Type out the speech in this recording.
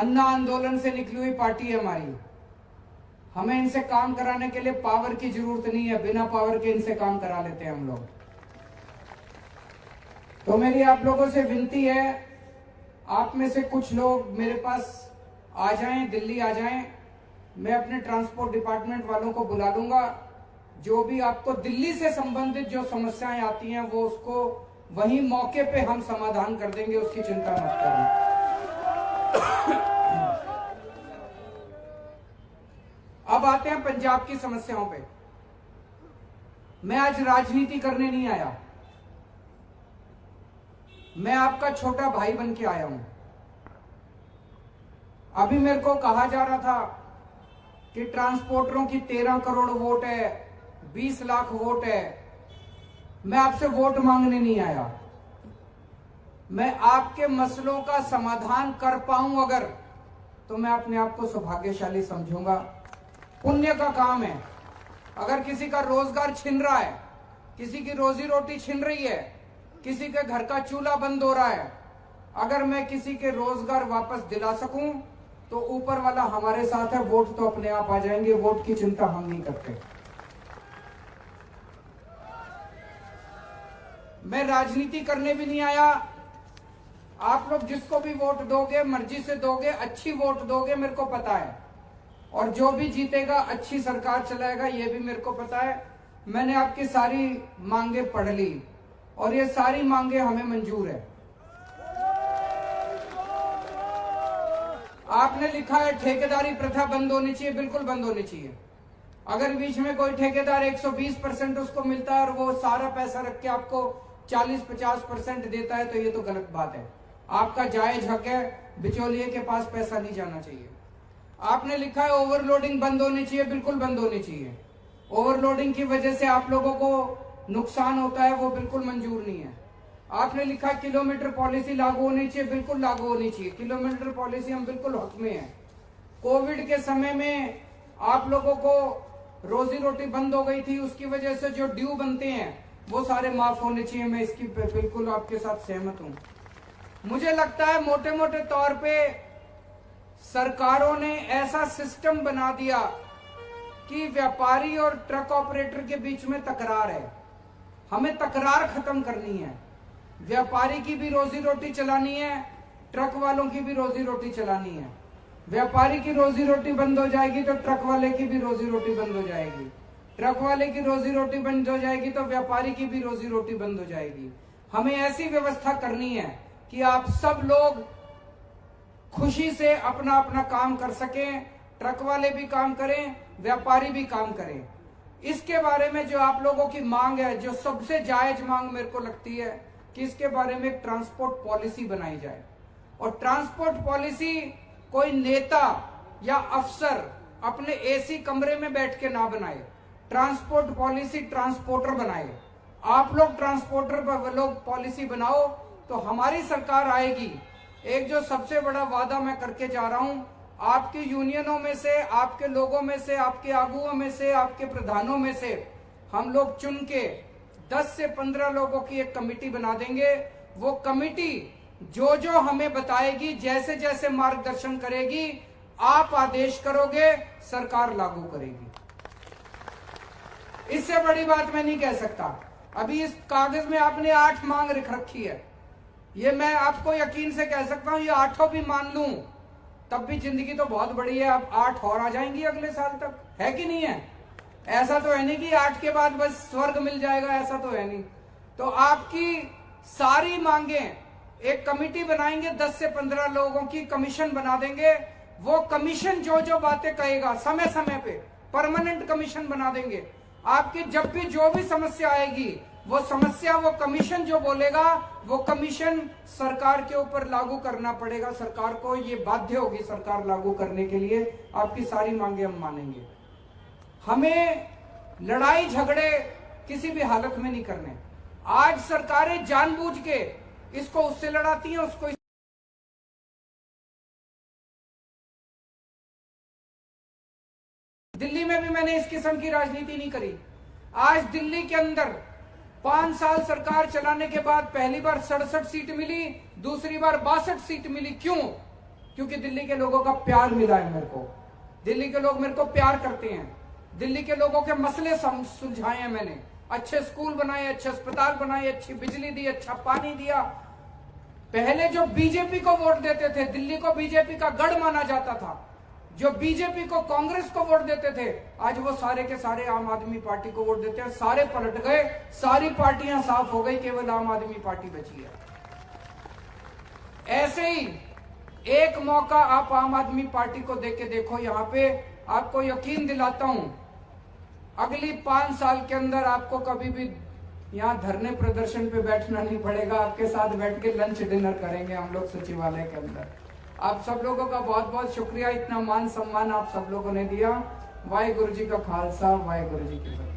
अन्ना आंदोलन से निकली हुई पार्टी है हमारी। हमें इनसे काम कराने के लिए पावर की जरूरत नहीं है, बिना पावर के इनसे काम करा लेते हैं हम लोग। तो मेरी आप लोगों से विनती है, आप में से कुछ लोग मेरे पास आ जाएं, दिल्ली आ जाएं। मैं अपने ट्रांसपोर्ट डिपार्टमेंट वालों को बुला लूंगा। जो भी आपको दिल्ली से संबंधित जो समस्याएं आती हैं वो उसको वहीं मौके पे हम समाधान कर देंगे, उसकी चिंता मत करें। अब आते हैं पंजाब की समस्याओं पे। मैं आज राजनीति करने नहीं आया, मैं आपका छोटा भाई बन के आया हूं। अभी मेरे को कहा जा रहा था कि ट्रांसपोर्टरों की 13 करोड़ वोट है, 20 लाख वोट है। मैं आपसे वोट मांगने नहीं आया, मैं आपके मसलों का समाधान कर पाऊं अगर, तो मैं अपने आप को सौभाग्यशाली समझूंगा। पुण्य का काम है। अगर किसी का रोजगार छिन रहा है, किसी की रोजी रोटी छिन रही है, किसी के घर का चूल्हा बंद हो रहा है, अगर मैं किसी के रोजगार वापस दिला सकूं तो ऊपर वाला हमारे साथ है। वोट तो अपने आप आ जाएंगे, वोट की चिंता हम नहीं करते। मैं राजनीति करने भी नहीं आया। आप लोग जिसको भी वोट दोगे, मर्जी से दोगे, अच्छी वोट दोगे, मेरे को पता है। और जो भी जीतेगा अच्छी सरकार चलाएगा, ये भी मेरे को पता है। मैंने आपकी सारी मांगे पढ़ ली और ये सारी मांगे हमें मंजूर है। आपने लिखा है ठेकेदारी प्रथा बंद होनी चाहिए, बिल्कुल बंद होनी चाहिए। अगर बीच में कोई ठेकेदार 120% उसको मिलता है और वो सारा पैसा रख के आपको 40-50% देता है, तो ये तो गलत बात है। आपका जायज हक है, बिचौलिए के पास पैसा नहीं जाना चाहिए। आपने लिखा है ओवरलोडिंग बंद होनी चाहिए, बिल्कुल बंद होनी चाहिए। ओवरलोडिंग की वजह से आप लोगों को नुकसान होता है, वो बिल्कुल मंजूर नहीं है। आपने लिखा किलोमीटर पॉलिसी लागू होनी चाहिए, बिल्कुल लागू होनी चाहिए। किलोमीटर पॉलिसी हम बिल्कुल हक में हैं। कोविड के समय में आप लोगों को रोजी रोटी बंद हो गई थी, उसकी वजह से जो ड्यू बनते हैं वो सारे माफ होने चाहिए। मैं इसकी बिल्कुल आपके साथ सहमत हूं। मुझे लगता है मोटे मोटे तौर पे सरकारों ने ऐसा सिस्टम बना दिया कि व्यापारी और ट्रक ऑपरेटर के बीच में तकरार है। हमें तकरार खत्म करनी है। व्यापारी की भी रोजी रोटी चलानी है, ट्रक वालों की भी रोजी रोटी चलानी है। व्यापारी की रोजी रोटी बंद हो जाएगी तो ट्रक वाले की भी रोजी रोटी बंद हो जाएगी। ट्रक वाले की रोजी रोटी बंद हो जाएगी तो व्यापारी की भी रोजी रोटी बंद हो जाएगी। हमें ऐसी व्यवस्था करनी है कि आप सब लोग खुशी से अपना अपना काम कर सकें। ट्रक वाले भी काम करें, व्यापारी भी काम करें। इसके बारे में जो आप लोगों की मांग है, जो सबसे जायज मांग मेरे को लगती है कि इसके बारे में एक ट्रांसपोर्ट पॉलिसी बनाई जाए। और ट्रांसपोर्ट पॉलिसी कोई नेता या अफसर अपने एसी कमरे में बैठ के ना बनाए। ट्रांसपोर्ट पॉलिसी ट्रांसपोर्टर बनाए। आप लोग ट्रांसपोर्टर लोग पॉलिसी बनाओ तो हमारी सरकार आएगी। एक जो सबसे बड़ा वादा मैं करके जा रहा हूं, आपकी यूनियनों में से, आपके लोगों में से, आपके आगुओं में से, आपके प्रधानों में से हम लोग चुन के 10 से 15 लोगों की एक कमेटी बना देंगे। वो कमेटी जो जो हमें बताएगी, जैसे जैसे मार्गदर्शन करेगी, आप आदेश करोगे, सरकार लागू करेगी। इससे बड़ी बात मैं नहीं कह सकता। अभी इस कागज में आपने 8 मांग लिख रखी है। ये मैं आपको यकीन से कह सकता हूं, ये 8 भी मान लूं तब भी जिंदगी तो बहुत बड़ी है। अब 8 और आ जाएंगी अगले साल तक, है कि नहीं है? ऐसा तो है नहीं कि 8 के बाद बस स्वर्ग मिल जाएगा, ऐसा तो है नहीं। तो आपकी सारी मांगे एक कमेटी बनाएंगे, 10 से 15 लोगों की कमीशन बना देंगे। वो कमीशन जो जो बातें कहेगा समय समय पे परमानेंट कमीशन बना देंगे। आपकी जब भी जो भी समस्या आएगी, वो समस्या वो कमीशन जो बोलेगा, वो कमीशन सरकार के ऊपर लागू करना पड़ेगा। सरकार को ये बाध्य होगी सरकार लागू करने के लिए। आपकी सारी मांगे हम मानेंगे। हमें लड़ाई झगड़े किसी भी हालत में नहीं करने। आज सरकारें जानबूझ के इसको उससे लड़ाती हैं, उसको दिल्ली में भी मैंने इस किस्म की राजनीति नहीं करी। आज दिल्ली के अंदर 5 साल सरकार चलाने के बाद पहली बार 67 सीट मिली, दूसरी बार 62 सीट मिली। क्यों? क्योंकि दिल्ली के लोगों का प्यार मिला है मेरे को। दिल्ली के लोग मेरे को प्यार करते हैं। दिल्ली के लोगों के मसले सुलझाए हैं मैंने, अच्छे स्कूल बनाए, अच्छे अस्पताल बनाए, अच्छी बिजली दी, अच्छा पानी दिया। पहले जो बीजेपी को वोट देते थे, दिल्ली को बीजेपी का गढ़ माना जाता था, जो बीजेपी को कांग्रेस को वोट देते थे, आज वो सारे के सारे आम आदमी पार्टी को वोट देते हैं। सारे पलट गए, सारी पार्टियां साफ हो गई, केवल आम आदमी पार्टी बची है। ऐसे ही एक मौका आप आम आदमी पार्टी को देके देखो। यहां पे आपको यकीन दिलाता हूं, अगली 5 साल के अंदर आपको कभी भी यहाँ धरने प्रदर्शन पे बैठना नहीं पड़ेगा। आपके साथ बैठ के लंच डिनर करेंगे हम लोग सचिवालय के अंदर। आप सब लोगों का बहुत बहुत शुक्रिया, इतना मान सम्मान आप सब लोगों ने दिया। वाहिगुरु जी का खालसा, वाहिगुरु जी की फतेह।